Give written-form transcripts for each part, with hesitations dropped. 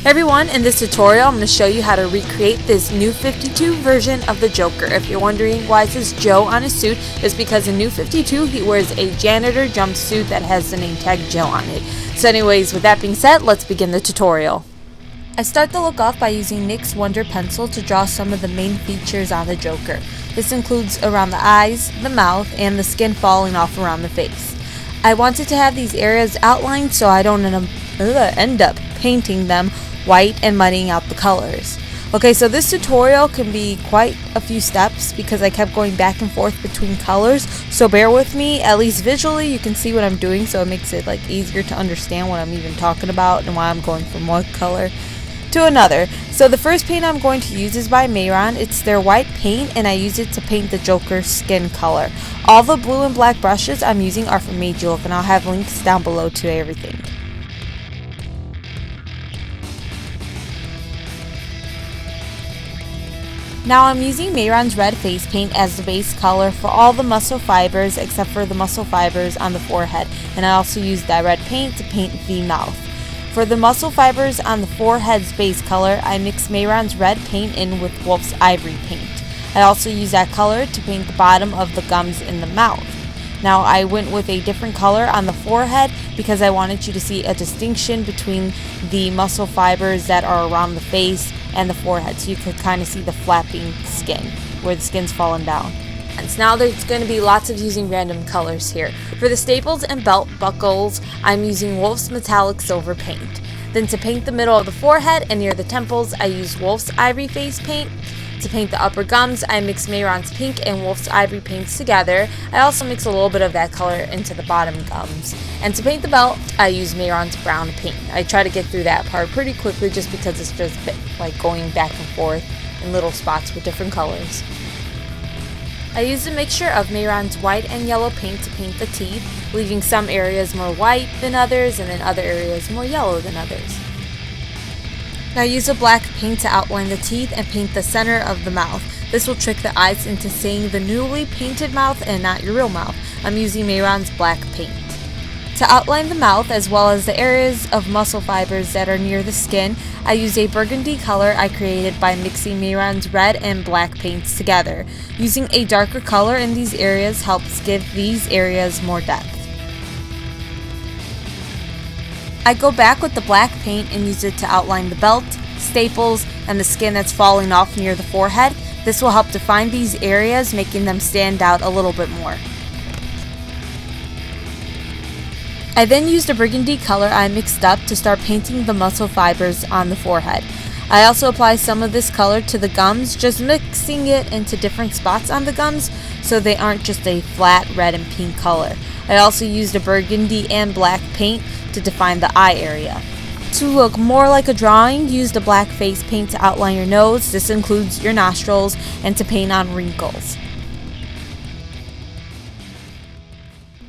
Everyone, in this tutorial I'm going to show you how to recreate this New 52 version of the Joker. If you're wondering why it says Joe on his suit, it's because in New 52 he wears a janitor jumpsuit that has the name tag Joe on it. So anyways, with that being said, let's begin the tutorial. I start the look off by using NYX Wonder Pencil to draw some of the main features on the Joker. This includes around the eyes, the mouth, and the skin falling off around the face. I wanted to have these areas outlined so I don't end up painting them white and muddying out the colors. Okay, so this tutorial can be quite a few steps because I kept going back and forth between colors, so bear with me. At least visually you can see what I'm doing, so it makes it easier to understand what I'm even talking about and why I'm going from one color to another. So the first paint I'm going to use is by Mehron. It's their white paint and I use it to paint the Joker's skin color. All the blue and black brushes I'm using are from Made You Look, and I'll have links down below to everything. Now I'm using Mehron's red face paint as the base color for all the muscle fibers except for the muscle fibers on the forehead, and I also used that red paint to paint the mouth. For the muscle fibers on the forehead's base color, I mixed Mehron's red paint in with Wolf's Ivory paint. I also used that color to paint the bottom of the gums in the mouth. Now I went with a different color on the forehead because I wanted you to see a distinction between the muscle fibers that are around the face and the forehead, so you could kind of see the flapping skin where the skin's fallen down. And now there's going to be lots of using random colors here. For the staples and belt buckles, I'm using Wolf's metallic silver paint. Then to paint the middle of the forehead and near the temples, I use Wolf's Ivory face paint. To paint the upper gums, I mix Mehron's pink and Wolf's Ivory paints together. I also mix a little bit of that color into the bottom gums. And to paint the belt, I use Mehron's brown paint. I try to get through that part pretty quickly just because it's just going back and forth in little spots with different colors. I used a mixture of Mehron's white and yellow paint to paint the teeth, leaving some areas more white than others and then other areas more yellow than others. Now use a black paint to outline the teeth and paint the center of the mouth. This will trick the eyes into seeing the newly painted mouth and not your real mouth. I'm using Mehron's black paint. To outline the mouth as well as the areas of muscle fibers that are near the skin, I use a burgundy color I created by mixing Mehron's red and black paints together. Using a darker color in these areas helps give these areas more depth. I go back with the black paint and use it to outline the belt, staples, and the skin that's falling off near the forehead. This will help define these areas, making them stand out a little bit more. I then used a burgundy color I mixed up to start painting the muscle fibers on the forehead. I also apply some of this color to the gums, just mixing it into different spots on the gums so they aren't just a flat red and pink color. I also used a burgundy and black paint to define the eye area. To look more like a drawing, use the black face paint to outline your nose. This includes your nostrils, and to paint on wrinkles.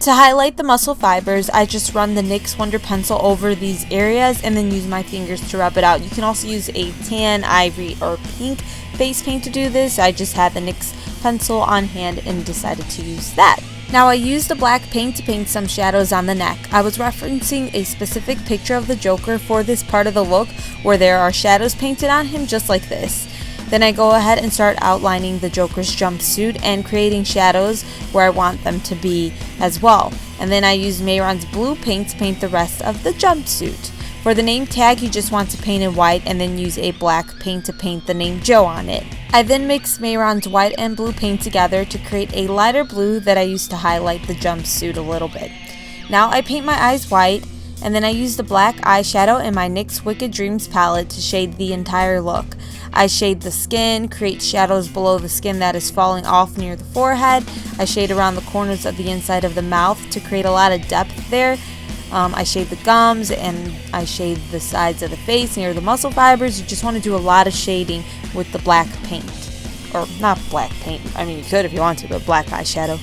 To highlight the muscle fibers, I just run the NYX Wonder Pencil over these areas and then use my fingers to rub it out. You can also use a tan, ivory, or pink face paint to do this. I just had the NYX pencil on hand and decided to use that. Now I used the black paint to paint some shadows on the neck. I was referencing a specific picture of the Joker for this part of the look where there are shadows painted on him just like this. Then I go ahead and start outlining the Joker's jumpsuit and creating shadows where I want them to be as well. And then I use Mehron's blue paint to paint the rest of the jumpsuit. For the name tag, you just want to paint in white and then use a black paint to paint the name Joe on it. I then mix Mehron's white and blue paint together to create a lighter blue that I use to highlight the jumpsuit a little bit. Now I paint my eyes white, and then I use the black eyeshadow in my NYX Wicked Dreams palette to shade the entire look. I shade the skin, create shadows below the skin that is falling off near the forehead. I shade around the corners of the inside of the mouth to create a lot of depth there. I shade the gums and I shade the sides of the face near the muscle fibers. You just want to do a lot of shading with the black paint. Or not black paint, I mean you could if you want to, but black eyeshadow.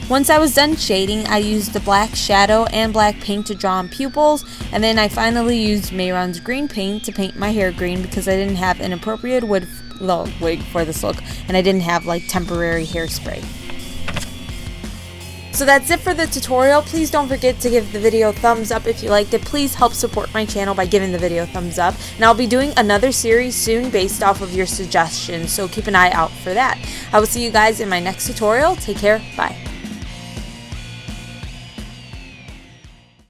Once I was done shading, I used the black shadow and black paint to draw on pupils, and then I finally used Mehron's green paint to paint my hair green because I didn't have an appropriate wig for this look, and I didn't have temporary hairspray. So that's it for the tutorial. Please don't forget to give the video a thumbs up if you liked it. Please help support my channel by giving the video a thumbs up. And I'll be doing another series soon based off of your suggestions, so keep an eye out for that. I will see you guys in my next tutorial. Take care. Bye.